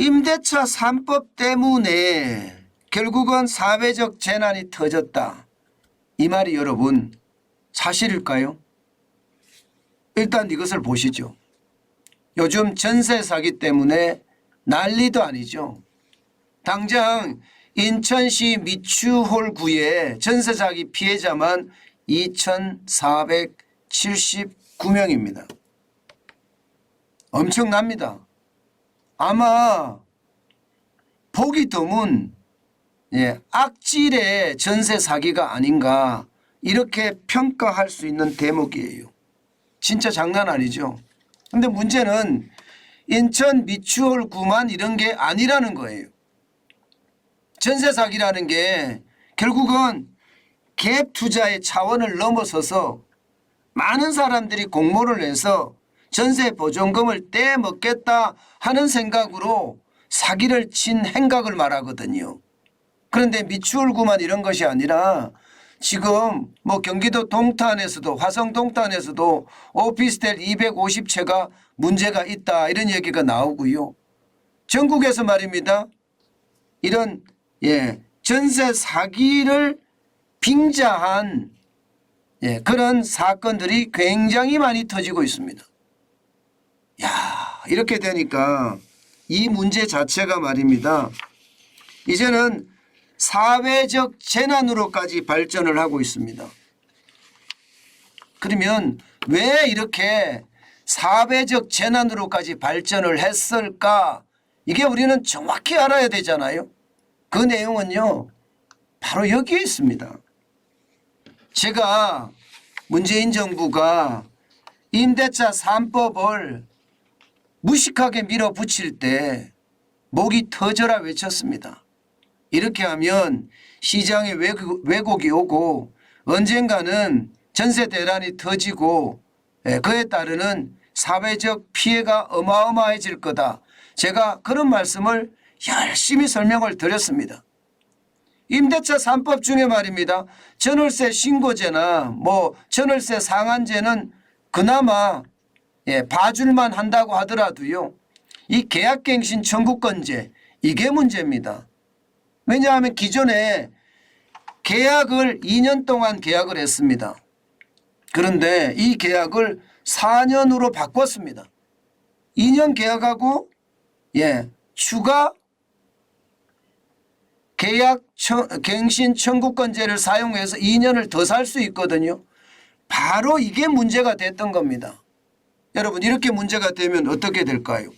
임대차 3법 때문에 결국은 사회적 재난이 터졌다. 이 말이 여러분 사실일까요? 일단 이것을 보시죠. 요즘 전세 사기 때문에 난리도 아니죠. 당장 인천시 미추홀구의 전세 사기 피해자만 2,479명입니다. 엄청납니다. 아마 보기 드문 악질의 전세 사기가 아닌가 이렇게 평가할 수 있는 대목이에요. 진짜 장난 아니죠. 그런데 문제는 인천 미추홀구만 이런 게 아니라는 거예요. 전세 사기라는 게 결국은 갭 투자의 차원을 넘어서서 많은 사람들이 공모를 해서 전세 보존금을 떼먹겠다 하는 생각으로 사기를 친 행각을 말하거든요. 그런데 미추홀구만 이런 것이 아니라 지금 뭐 경기도 동탄에서도 화성 동탄에서도 오피스텔 250채가 문제가 있다 이런 얘기가 나오고요. 전국에서 말입니다. 이런 전세 사기를 빙자한 그런 사건들이 굉장히 많이 터지고 있습니다. 야, 이렇게 되니까 이 문제 자체가 말입니다. 이제는 사회적 재난으로까지 발전을 하고 있습니다. 그러면 왜 이렇게 사회적 재난으로까지 발전을 했을까? 이게 우리는 정확히 알아야 되잖아요. 그 내용은요, 바로 여기에 있습니다. 제가 문재인 정부가 임대차 3법을 무식하게 밀어붙일 때 목이 터져라 외쳤습니다. 이렇게 하면 시장에 왜곡이 오고 언젠가는 전세 대란이 터지고 그에 따르는 사회적 피해가 어마어마해질 거다. 제가 그런 말씀을 열심히 설명을 드렸습니다. 임대차 3법 중에 말입니다. 전월세 신고제나 뭐 전월세 상한제는 그나마 봐줄만 한다고 하더라도요. 이 계약갱신 청구권제 이게 문제입니다. 왜냐하면 기존에 계약을 2년 동안 계약을 했습니다. 그런데 이 계약을 4년으로 바꿨습니다. 2년 계약하고 추가 계약 갱신 청구권제를 사용해서 2년을 더 살 수 있거든요. 바로 이게 문제가 됐던 겁니다. 여러분 이렇게 문제가 되면 어떻게 될까요?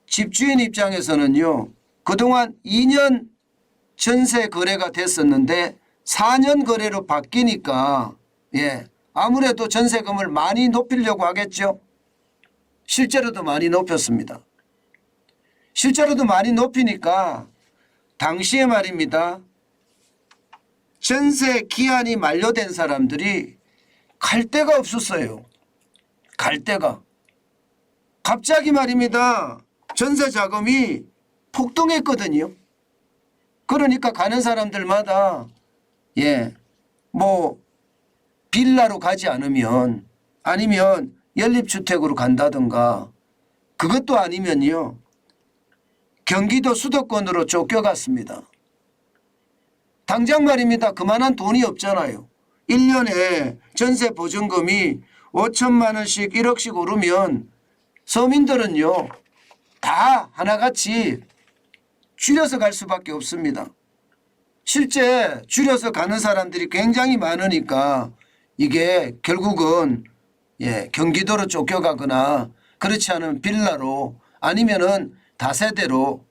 집주인 입장에서는요. 그동안 2년 전세 거래가 됐었는데 4년 거래로 바뀌니까 아무래도 전세금을 많이 높이려고 하겠죠. 실제로도 많이 높였습니다. 실제로도 많이 높이니까 당시에 말입니다. 전세 기한이 만료된 사람들이 갈 데가 없었어요. 갈 데가. 갑자기 말입니다. 전세 자금이 폭등했거든요. 그러니까 가는 사람들마다 뭐 빌라로 가지 않으면 아니면 연립주택으로 간다든가 그것도 아니면요. 경기도 수도권으로 쫓겨갔습니다. 당장 말입니다. 그만한 돈이 없잖아요. 1년에 전세 보증금이 5천만 원씩 1억씩 오르면 서민들은요. 다 하나같이 줄여서 갈 수밖에 없습니다. 실제 줄여서 가는 사람들이 굉장히 많으니까 이게 결국은 경기도로 쫓겨가거나 그렇지 않으면 빌라로 아니면은 다세대로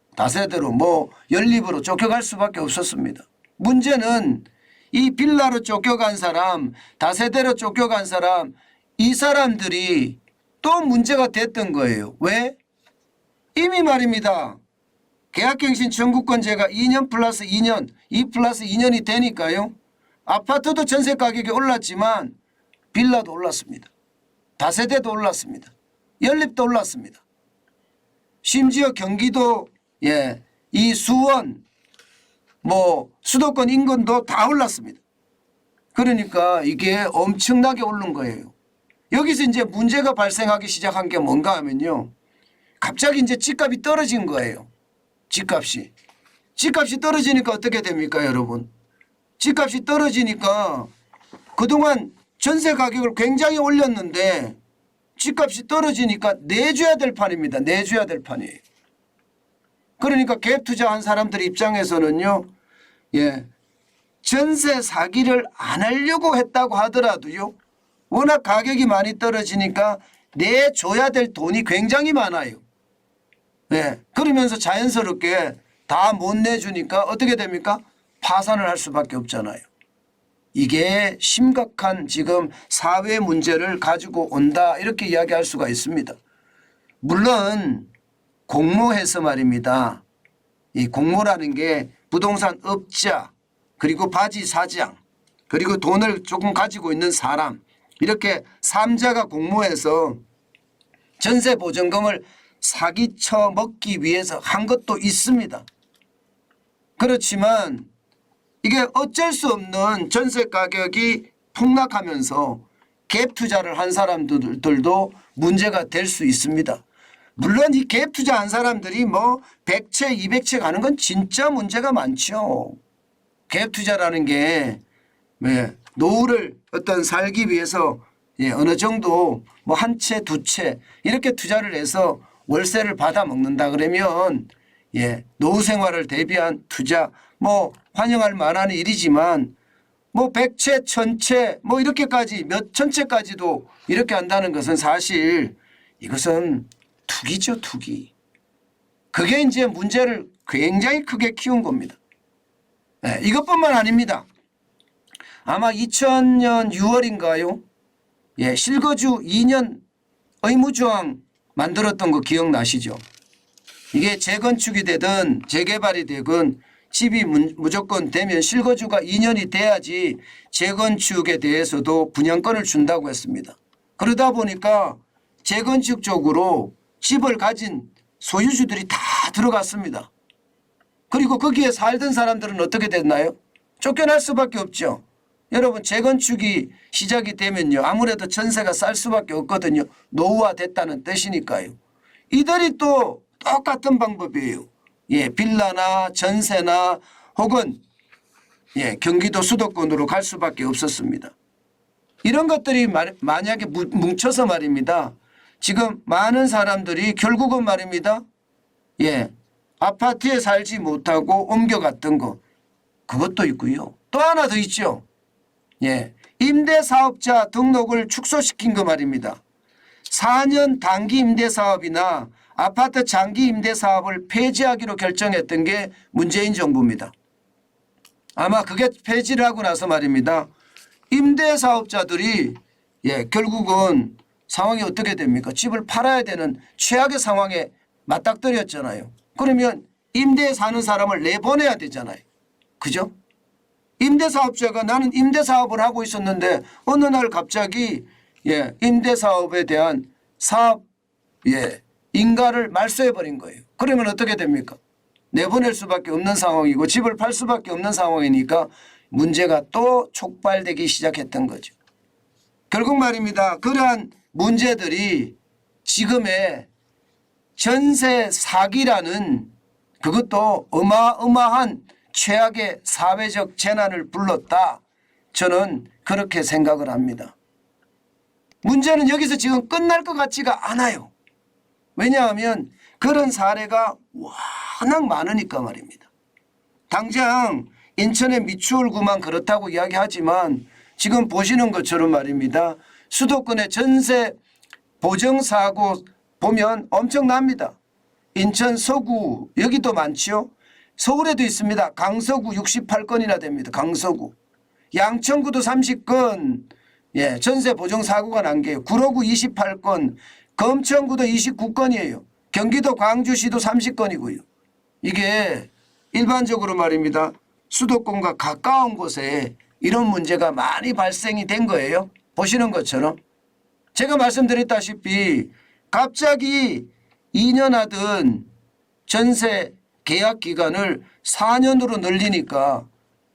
뭐 연립으로 쫓겨갈 수밖에 없었습니다. 문제는 이 빌라로 쫓겨간 사람, 다세대로 쫓겨간 사람, 이 사람들이 또 문제가 됐던 거예요. 왜? 이미 말입니다. 계약갱신 청구권제가 2년 플러스 2년, 2 플러스 2년이 되니까요. 아파트도 전세 가격이 올랐지만 빌라도 올랐습니다. 다세대도 올랐습니다. 연립도 올랐습니다. 심지어 경기도 이 수원 뭐 수도권 인근도 다 올랐습니다. 그러니까 이게 엄청나게 오른 거예요. 여기서 이제 문제가 발생하기 시작한 게 뭔가 하면요. 갑자기 이제 집값이 떨어진 거예요. 집값이 떨어지니까 어떻게 됩니까, 여러분? 집값이 떨어지니까 그동안 전세 가격을 굉장히 올렸는데 집값이 떨어지니까 내줘야 될 판입니다. 내줘야 될 판이에요. 그러니까 갭 투자한 사람들 입장에서는요. 예, 전세 사기를 안 하려고 했다고 하더라도요. 워낙 가격이 많이 떨어지니까 내줘야 될 돈이 굉장히 많아요. 예, 그러면서 자연스럽게 다 못 내주니까 어떻게 됩니까? 파산을 할 수밖에 없잖아요. 이게 심각한 지금 사회 문제를 가지고 온다 이렇게 이야기할 수가 있습니다. 물론 공모해서 말입니다. 이 공모라는 게 부동산 업자 그리고 바지 사장 그리고 돈을 조금 가지고 있는 사람 이렇게 3자가 공모해서 전세 보증금을 사기쳐 먹기 위해서 한 것도 있습니다. 그렇지만 이게 어쩔 수 없는 전세 가격이 폭락하면서 갭 투자를 한 사람들도 문제가 될 수 있습니다. 물론 이 갭 투자한 사람들이 뭐 100채 200채 가는 건 진짜 문제가 많죠. 갭 투자라는 게 노후를 어떤 살기 위해서 어느 정도 뭐 한 채 두 채 이렇게 투자를 해서 월세를 받아 먹는다 그러면 노후 생활을 대비한 투자 뭐 환영할 만한 일이지만 뭐 100채 1000채 뭐 이렇게까지 몇 천채까지도 이렇게 한다는 것은 사실 이것은 투기죠, 투기. 그게 이제 문제를 굉장히 크게 키운 겁니다. 이것뿐만 아닙니다. 아마 2000년 6월인가요? 실거주 2년 의무조항 만들었던 거 기억나시죠? 이게 재건축이 되든 재개발이 되든 집이 무조건 되면 실거주가 2년이 돼야지 재건축에 대해서도 분양권을 준다고 했습니다. 그러다 보니까 재건축 쪽으로 집을 가진 소유주들이 다 들어갔습니다. 그리고 거기에 살던 사람들은 어떻게 됐나요? 쫓겨날 수밖에 없죠. 여러분 재건축이 시작이 되면요. 아무래도 전세가 쌀 수밖에 없거든요. 노후화됐다는 뜻이니까요. 이들이 또 똑같은 방법이에요. 빌라나 전세나 혹은 경기도 수도권으로 갈 수밖에 없었습니다. 이런 것들이 만약에 뭉쳐서 말입니다. 지금 많은 사람들이 결국은 말입니다. 아파트에 살지 못하고 옮겨갔던 거 그것도 있고요. 또 하나 더 있죠. 임대사업자 등록을 축소시킨 거 말입니다. 4년 단기 임대사업이나 아파트 장기 임대사업을 폐지하기로 결정했던 게 문재인 정부입니다. 아마 그게 폐지를 하고 나서 말입니다. 임대사업자들이 결국은 상황이 어떻게 됩니까? 집을 팔아야 되는 최악의 상황에 맞닥뜨렸잖아요. 그러면 임대에 사는 사람을 내보내야 되잖아요. 그죠? 임대사업자가 나는 임대사업을 하고 있었는데 어느 날 갑자기 임대사업에 대한 사업 인가를 말소해버린 거예요. 그러면 어떻게 됩니까? 내보낼 수밖에 없는 상황이고 집을 팔 수밖에 없는 상황이니까 문제가 또 촉발되기 시작했던 거죠. 결국 말입니다. 그러한 문제들이 지금의 전세 사기라는 그것도 어마어마한 최악의 사회적 재난을 불렀다. 저는 그렇게 생각을 합니다. 문제는 여기서 지금 끝날 것 같지가 않아요. 왜냐하면 그런 사례가 워낙 많으니까 말입니다. 당장 인천의 미추홀구만 그렇다고 이야기하지만 지금 보시는 것처럼 말입니다. 수도권의 전세 보정사고 보면 엄청납니다. 인천 서구 여기도 많죠. 서울에도 있습니다. 강서구 68건이나 됩니다. 강서구. 양천구도 30건 전세 보정사고가 난 게 구로구 28건 검천구도 29건이에요. 경기도 광주시도 30건이고요. 이게 일반적으로 말입니다. 수도권과 가까운 곳에 이런 문제가 많이 발생이 된 거예요. 보시는 것처럼. 제가 말씀드렸다시피 갑자기 2년 하던 전세 계약 기간을 4년으로 늘리니까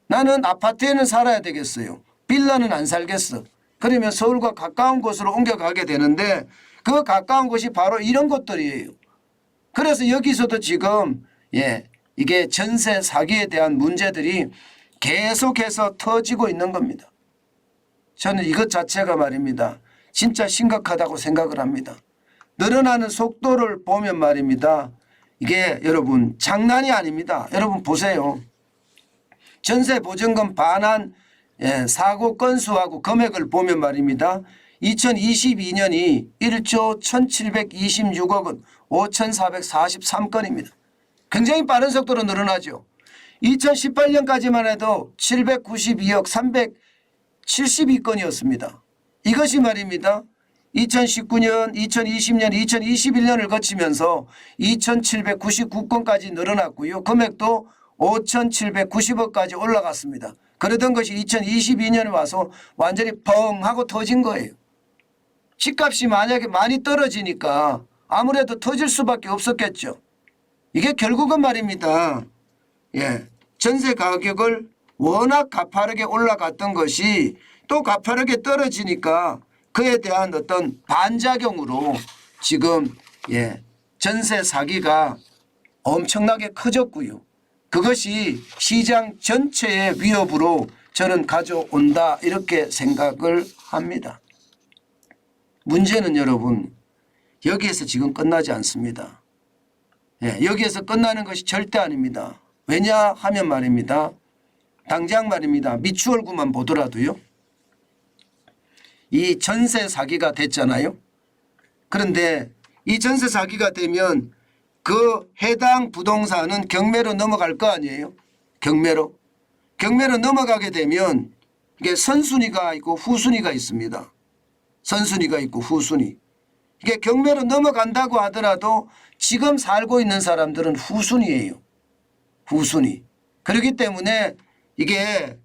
나는 아파트에는 살아야 되겠어요. 빌라는 안 살겠어. 그러면 서울과 가까운 곳으로 옮겨가게 되는데 그 가까운 곳이 바로 이런 곳들이에요. 그래서 여기서도 지금 이게 전세 사기에 대한 문제들이 계속해서 터지고 있는 겁니다. 저는 이것 자체가 말입니다. 진짜 심각하다고 생각을 합니다. 늘어나는 속도를 보면 말입니다. 이게 여러분 장난이 아닙니다. 여러분 보세요. 전세보증금 반환 사고 건수하고 금액을 보면 말입니다. 2022년이 1조 1726억 원 5443건입니다. 굉장히 빠른 속도로 늘어나죠. 2018년까지만 해도 792억 372건이었습니다. 이것이 말입니다. 2019년, 2020년, 2021년을 거치면서 2799건까지 늘어났고요. 금액도 5790억까지 올라갔습니다. 그러던 것이 2022년에 와서 완전히 펑 하고 터진 거예요. 집값이 만약에 많이 떨어지니까 아무래도 터질 수밖에 없었겠죠. 이게 결국은 말입니다. 전세 가격을 워낙 가파르게 올라갔던 것이 또 가파르게 떨어지니까 그에 대한 어떤 반작용으로 지금 전세 사기가 엄청나게 커졌고요. 그것이 시장 전체의 위협으로 저는 가져온다 이렇게 생각을 합니다. 문제는 여러분 여기에서 지금 끝나지 않습니다. 여기에서 끝나는 것이 절대 아닙니다. 왜냐 하면 말입니다. 당장 말입니다. 미추홀구만 보더라도요. 이 전세 사기가 됐잖아요. 그런데 이 전세 사기가 되면 그 해당 부동산은 경매로 넘어갈 거 아니에요. 경매로 넘어가게 되면 이게 선순위가 있고 후순위가 있습니다. 선순위가 있고 후순위. 이게 경매로 넘어간다고 하더라도 지금 살고 있는 사람들은 후순위예요. 후순위. 그렇기 때문에 이게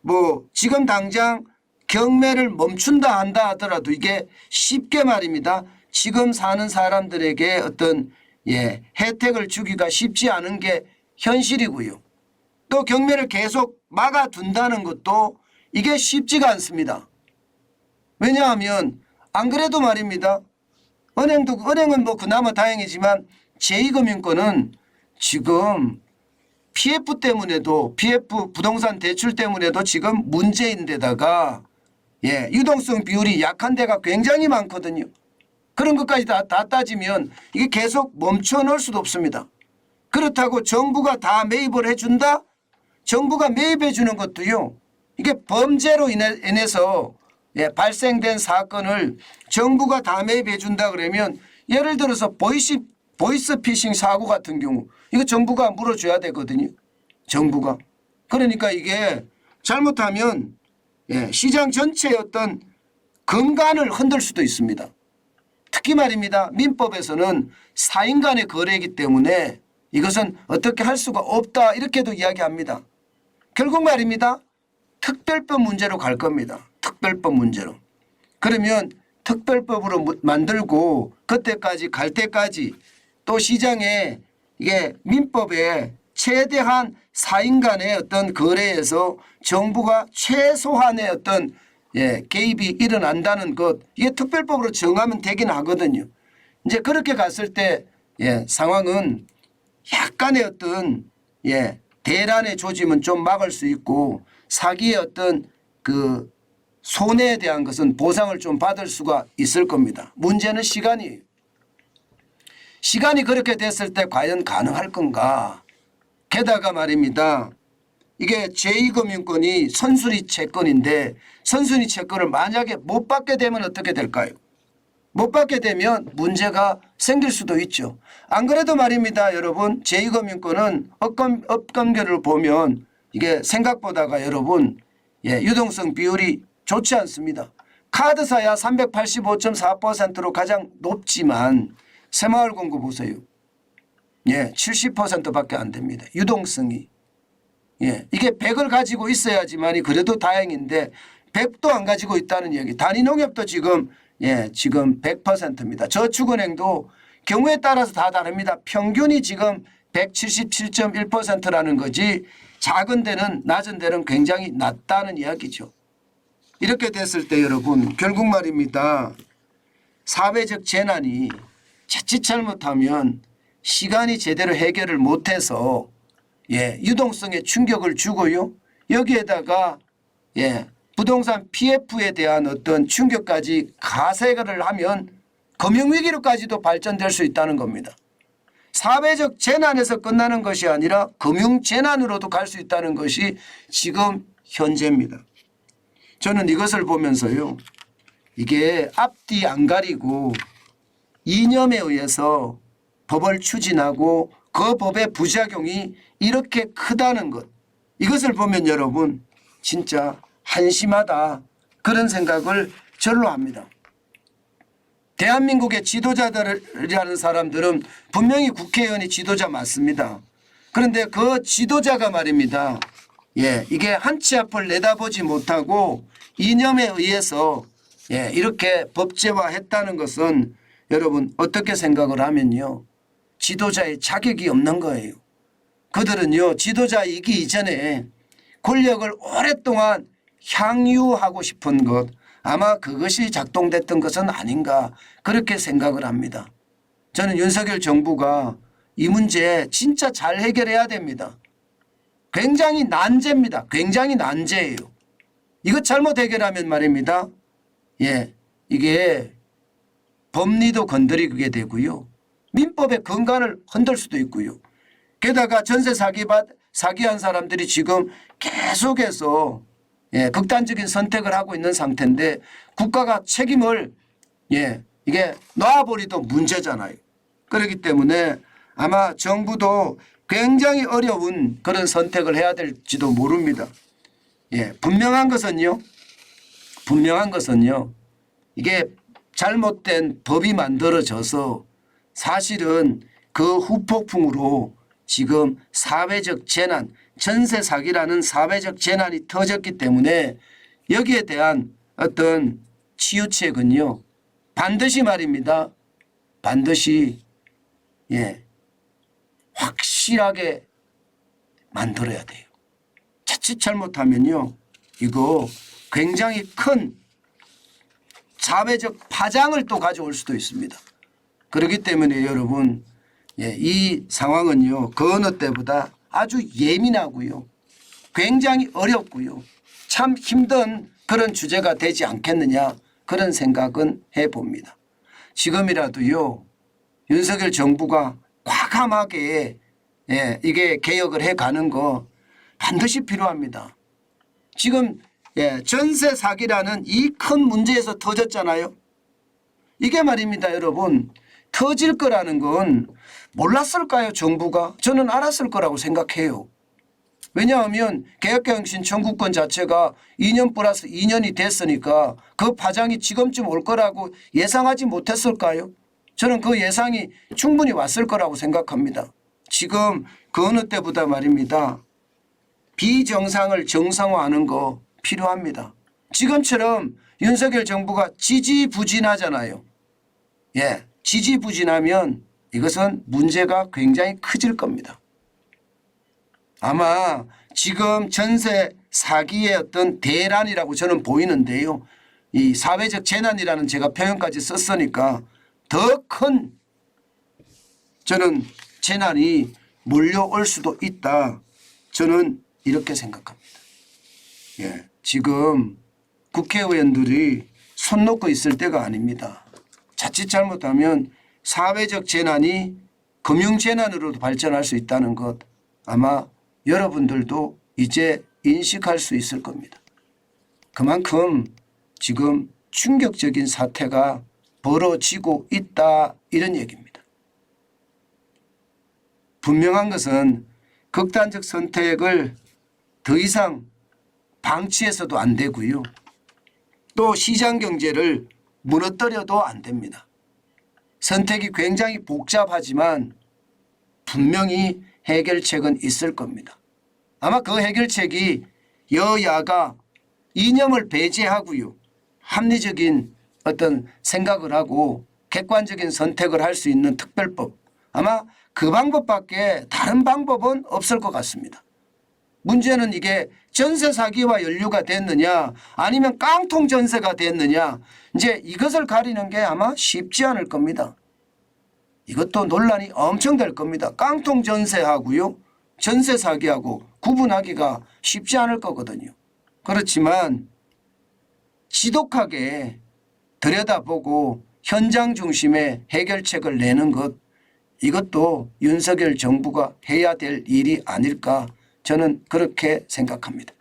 뭐 지금 당장 경매를 멈춘다 한다 하더라도 이게 쉽게 말입니다. 지금 사는 사람들에게 어떤 혜택을 주기가 쉽지 않은 게 현실이고요. 또 경매를 계속 막아둔다는 것도 이게 쉽지가 않습니다. 왜냐하면 안 그래도 말입니다. 은행은 뭐 그나마 다행이지만 제2금융권은 지금 PF 때문에도 PF 부동산 대출 때문에도 지금 문제인데다가 유동성 비율이 약한 데가 굉장히 많거든요. 그런 것까지 다 따지면 이게 계속 멈춰 놓을 수도 없습니다. 그렇다고 정부가 다 매입을 해준다? 정부가 매입해 주는 것도요. 이게 범죄로 인해서 발생된 사건을 정부가 다 매입해 준다 그러면 예를 들어서 보이스피싱 사고 같은 경우 이거 정부가 물어줘야 되거든요. 정부가. 그러니까 이게 잘못하면 시장 전체의 어떤 근간을 흔들 수도 있습니다. 특히 말입니다. 민법에서는 4인 간의 거래이기 때문에 이것은 어떻게 할 수가 없다 이렇게도 이야기합니다. 결국 말입니다. 특별법 문제로 갈 겁니다. 특별법 문제로. 그러면 특별법으로 만들고 그때까지 갈 때까지 또 시장에 이게 민법에 최대한 4인 간의 어떤 거래에서 정부가 최소한의 어떤 개입이 일어난다는 것 이게 특별법으로 정하면 되긴 하거든요. 이제 그렇게 갔을 때 상황은 약간의 어떤 대란의 조짐은 좀 막을 수 있고 사기의 어떤 그 손해에 대한 것은 보상을 좀 받을 수가 있을 겁니다. 문제는 시간이에요. 시간이 그렇게 됐을 때 과연 가능할 건가. 게다가 말입니다. 이게 제2금융권이 선순위 채권인데 선순위 채권을 만약에 못 받게 되면 어떻게 될까요? 못 받게 되면 문제가 생길 수도 있죠. 안 그래도 말입니다. 여러분 제2금융권은 업감결을 보면 이게 생각보다가 여러분 유동성 비율이 좋지 않습니다. 카드사야 385.4%로 가장 높지만 새마을금고 보세요. 70%밖에 안 됩니다. 유동성이. 이게 100을 가지고 있어야지만이 그래도 다행인데 100도 안 가지고 있다는 얘기. 단위농협도 지금 100%입니다. 저축은행도 경우에 따라서 다 다릅니다. 평균이 지금 177.1%라는 거지 작은 데는 낮은 데는 굉장히 낮다는 이야기죠. 이렇게 됐을 때 여러분 결국 말입니다. 사회적 재난이 자칫 잘못하면 시간이 제대로 해결을 못해서 유동성에 충격을 주고요. 여기에다가 부동산 PF에 대한 어떤 충격까지 가세를 하면 금융위기로까지도 발전될 수 있다는 겁니다. 사회적 재난에서 끝나는 것이 아니라 금융재난으로도 갈 수 있다는 것이 지금 현재입니다. 저는 이것을 보면서요. 이게 앞뒤 안 가리고 이념에 의해서 법을 추진하고 그 법의 부작용이 이렇게 크다는 것, 이것을 보면 여러분 진짜 한심하다 그런 생각을 절로 합니다. 대한민국의 지도자들이라는 사람들은 분명히 국회의원이 지도자 맞습니다. 그런데 그 지도자가 말입니다. 이게 한 치 앞을 내다보지 못하고 이념에 의해서 이렇게 법제화했다는 것은 여러분 어떻게 생각을 하면요. 지도자의 자격이 없는 거예요. 그들은요. 지도자이기 이전에 권력을 오랫동안 향유하고 싶은 것, 아마 그것이 작동됐던 것은 아닌가 그렇게 생각을 합니다. 저는 윤석열 정부가 이 문제 진짜 잘 해결해야 됩니다. 굉장히 난제입니다. 굉장히 난제예요. 이것 잘못 해결하면 말입니다. 이게 법리도 건드리게 되고요. 민법의 근간을 흔들 수도 있고요. 게다가 전세 사기한 사람들이 지금 계속해서 극단적인 선택을 하고 있는 상태인데 국가가 책임을 이게 놔버리도 문제잖아요. 그렇기 때문에 아마 정부도 굉장히 어려운 그런 선택을 해야 될지도 모릅니다. 분명한 것은요. 이게 잘못된 법이 만들어져서 사실은 그 후폭풍으로 지금 사회적 재난, 전세 사기라는 사회적 재난이 터졌기 때문에 여기에 대한 어떤 치유책은요. 반드시 말입니다. 반드시 확실하게 만들어야 돼요. 자칫 잘못하면요. 이거 굉장히 큰 사회적 파장을 또 가져올 수도 있습니다. 그렇기 때문에 여러분 이 상황은요. 그 어느 때보다 아주 예민하고요. 굉장히 어렵고요. 참 힘든 그런 주제가 되지 않겠느냐 그런 생각은 해봅니다. 지금이라도요. 윤석열 정부가 과감하게 이게 개혁을 해가는 거 반드시 필요합니다. 지금 전세 사기라는 이 큰 문제에서 터졌잖아요. 이게 말입니다. 여러분 터질 거라는 건 몰랐을까요? 정부가? 저는 알았을 거라고 생각해요. 왜냐하면 개혁갱신 청구권 자체가 2년 플러스 2년이 됐으니까 그 파장이 지금쯤 올 거라고 예상하지 못했을까요? 저는 그 예상이 충분히 왔을 거라고 생각합니다. 지금 그 어느 때보다 말입니다. 비정상을 정상화하는 거 필요합니다. 지금처럼 윤석열 정부가 지지부진하잖아요. 지지부진하면 이것은 문제가 굉장히 커질 겁니다. 아마 지금 전세 사기의 어떤 대란이라고 저는 보이는데요. 이 사회적 재난이라는 제가 표현까지 썼으니까 더 큰 저는 재난이 몰려올 수도 있다. 저는 이렇게 생각합니다. 지금 국회의원들이 손 놓고 있을 때가 아닙니다. 자칫 잘못하면 사회적 재난이 금융재난으로도 발전할 수 있다는 것 아마 여러분들도 이제 인식할 수 있을 겁니다. 그만큼 지금 충격적인 사태가 벌어지고 있다 이런 얘기입니다. 분명한 것은 극단적 선택을 더 이상 방치해서도 안 되고요. 또 시장경제를 무너뜨려도 안 됩니다. 선택이 굉장히 복잡하지만 분명히 해결책은 있을 겁니다. 아마 그 해결책이 여야가 이념을 배제하고요. 합리적인 어떤 생각을 하고 객관적인 선택을 할 수 있는 특별법. 아마 그 방법밖에 다른 방법은 없을 것 같습니다. 문제는 이게 전세 사기와 연루가 됐느냐 아니면 깡통 전세가 됐느냐 이제 이것을 가리는 게 아마 쉽지 않을 겁니다. 이것도 논란이 엄청 될 겁니다. 깡통 전세하고요. 전세 사기하고 구분하기가 쉽지 않을 거거든요. 그렇지만 지독하게 들여다보고 현장 중심의 해결책을 내는 것, 이것도 윤석열 정부가 해야 될 일이 아닐까 저는 그렇게 생각합니다.